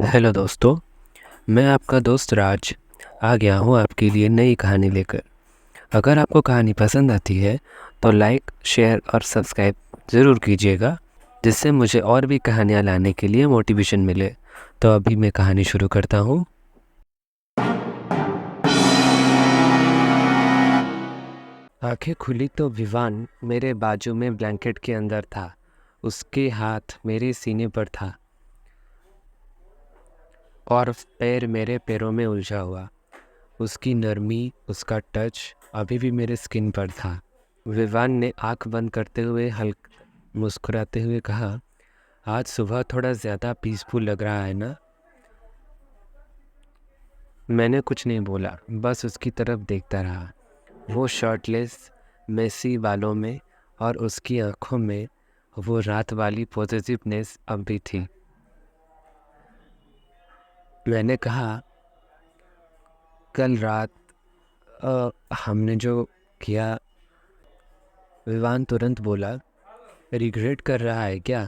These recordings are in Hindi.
हेलो दोस्तों, मैं आपका दोस्त राज आ गया हूँ आपके लिए नई कहानी लेकर। अगर आपको कहानी पसंद आती है तो लाइक, शेयर और सब्सक्राइब ज़रूर कीजिएगा, जिससे मुझे और भी कहानियाँ लाने के लिए मोटिवेशन मिले। तो अभी मैं कहानी शुरू करता हूँ। आंखें खुली तो विवान मेरे बाजू में ब्लैंकेट के अंदर था। उसके हाथ मेरे सीने पर था और पैर मेरे पैरों में उलझा हुआ। उसकी नरमी, उसका टच अभी भी मेरे स्किन पर था। विवान ने आंख बंद करते हुए हल्का मुस्कुराते हुए कहा, आज सुबह थोड़ा ज़्यादा पीसफुल लग रहा है ना? मैंने कुछ नहीं बोला, बस उसकी तरफ देखता रहा। वो शर्टलेस, मेसी बालों में और उसकी आंखों में वो रात वाली पॉजिटिवनेस अब भी थी। मैंने कहा, कल रात हमने जो किया। विवान तुरंत बोला, रिग्रेट कर रहा है क्या?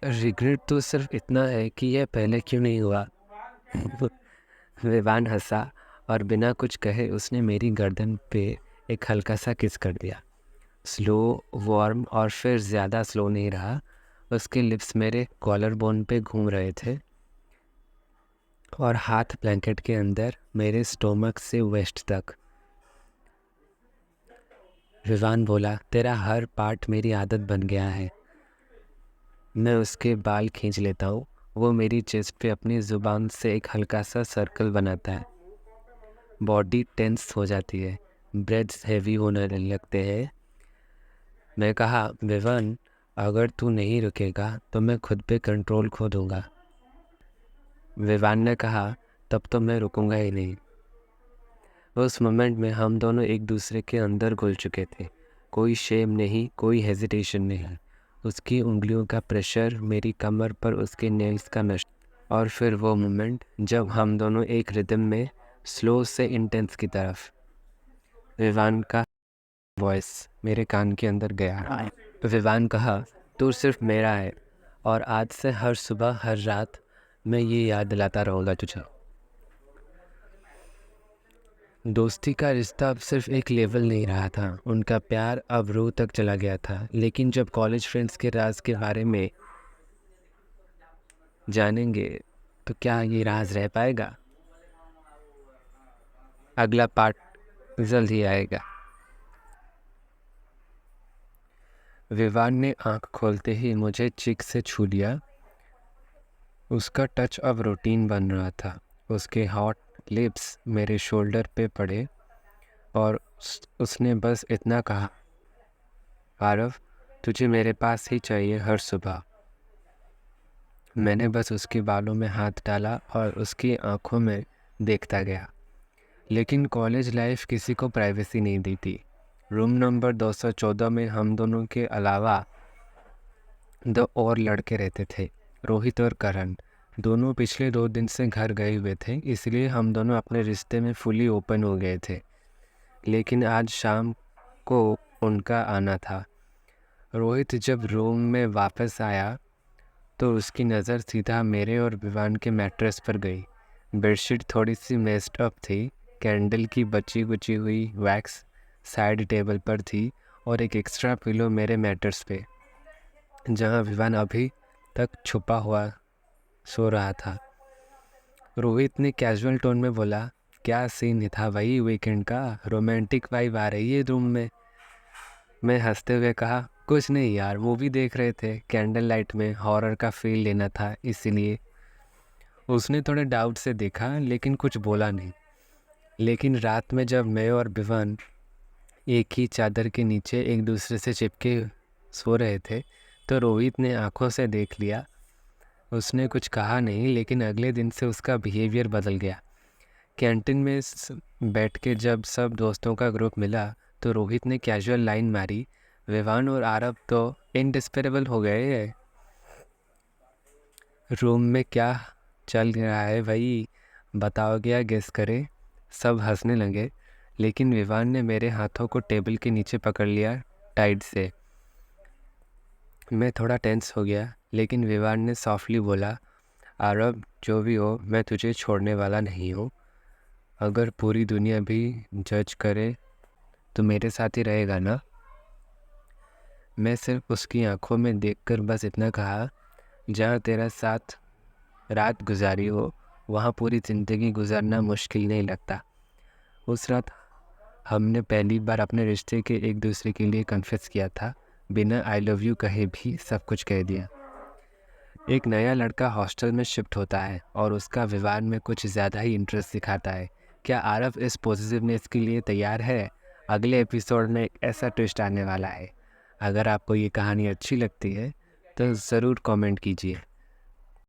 रिग्रेट तो सिर्फ इतना है कि यह पहले क्यों नहीं हुआ। विवान हंसा और बिना कुछ कहे उसने मेरी गर्दन पे एक हल्का सा किस कर दिया। स्लो, वार्म और फिर ज़्यादा स्लो नहीं रहा। उसके लिप्स मेरे कॉलर बोन पे घूम रहे थे और हाथ ब्लैंकेट के अंदर मेरे स्टोमक से वेस्ट तक। विवान बोला, तेरा हर पार्ट मेरी आदत बन गया है। मैं उसके बाल खींच लेता हूँ। वो मेरी चेस्ट पे अपनी ज़ुबान से एक हल्का सा सर्कल बनाता है। बॉडी टेंस हो जाती है, ब्रेड्स हैवी होने लगते हैं। मैं कहा, विवान, अगर तू नहीं रुकेगा तो मैं खुद पे कंट्रोल खो दूंगा। विवान ने कहा, तब तो मैं रुकूंगा ही नहीं। उस मोमेंट में हम दोनों एक दूसरे के अंदर घुल चुके थे। कोई शेम नहीं, कोई हेजिटेशन नहीं। उसकी उंगलियों का प्रेशर, मेरी कमर पर उसके नेल्स का नशा। और फिर वो मोमेंट जब हम दोनों एक रिदम में, स्लो से इंटेंस की तरफ। विवान का वॉइस मेरे कान के अंदर गया। विवान कहा, तू सिर्फ मेरा है और आज से हर सुबह, हर रात मैं ये याद दिलाता रहूँगा तुझे। दोस्ती का रिश्ता अब सिर्फ एक लेवल नहीं रहा था, उनका प्यार अब रूह तक चला गया था। लेकिन जब कॉलेज फ्रेंड्स के राज के बारे में जानेंगे तो क्या ये राज रह पाएगा? अगला पार्ट जल्द ही आएगा। विवान ने आंख खोलते ही मुझे चीक से छू लिया। उसका टच अब रूटीन बन रहा था। उसके हॉट लिप्स मेरे शोल्डर पे पड़े और उसने बस इतना कहा, आरव, तुझे मेरे पास ही चाहिए हर सुबह। मैंने बस उसके बालों में हाथ डाला और उसकी आंखों में देखता गया। लेकिन कॉलेज लाइफ किसी को प्राइवेसी नहीं देती। रूम नंबर 214 में हम दोनों के अलावा 2 और लड़के रहते थे, रोहित और करण। दोनों पिछले 2 दिन से घर गए हुए थे, इसलिए हम दोनों अपने रिश्ते में फुली ओपन हो गए थे। लेकिन आज शाम को उनका आना था। रोहित जब रूम में वापस आया तो उसकी नज़र सीधा मेरे और विवान के मैट्रेस पर गई। बेडशीट थोड़ी सी मेस्ड अप थी, कैंडल की बची कुची हुई वैक्स साइड टेबल पर थी और एक एक्स्ट्रा पिलो मेरे मैट्रेस पे, जहाँ विवान अभी तक छुपा हुआ सो रहा था। रोहित ने कैजुअल टोन में बोला, क्या सीन था भाई वीकेंड का? रोमांटिक वाइब आ रही है रूम में। मैं हंसते हुए कहा, कुछ नहीं यार, मूवी देख रहे थे, कैंडल लाइट में हॉरर का फील लेना था इसीलिए। उसने थोड़े डाउट से देखा लेकिन कुछ बोला नहीं। लेकिन रात में जब मैं और विवान एक ही चादर के नीचे एक दूसरे से चिपके सो रहे थे तो रोहित ने आंखों से देख लिया। उसने कुछ कहा नहीं, लेकिन अगले दिन से उसका बिहेवियर बदल गया। कैंटीन में बैठ के जब सब दोस्तों का ग्रुप मिला तो रोहित ने कैजुअल लाइन मारी, विवान और आरव तो इनडिस्पेरेबल हो गए हैं। रूम में क्या चल रहा है भाई, बताओ, क्या गेस करे? सब हंसने लगे, लेकिन विवान ने मेरे हाथों को टेबल के नीचे पकड़ लिया टाइट से। मैं थोड़ा टेंस हो गया लेकिन विवान ने सॉफ्टली बोला, आरब जो भी हो मैं तुझे छोड़ने वाला नहीं हूँ। अगर पूरी दुनिया भी जज करे तो मेरे साथ ही रहेगा ना। मैं सिर्फ उसकी आंखों में देखकर बस इतना कहा, जहाँ तेरा साथ रात गुजारी हो वहाँ पूरी ज़िंदगी गुजारना मुश्किल नहीं लगता। उस रात हमने पहली बार अपने रिश्ते के एक दूसरे के लिए कन्फेस किया था, बिना आई लव यू कहे भी सब कुछ कह दिया। एक नया लड़का हॉस्टल में शिफ्ट होता है और उसका विवाद में कुछ ज़्यादा ही इंटरेस्ट दिखाता है। क्या आरव इस पॉजिटिवनेस के लिए तैयार है? अगले एपिसोड में एक ऐसा ट्विस्ट आने वाला है। अगर आपको ये कहानी अच्छी लगती है तो ज़रूर कमेंट कीजिए।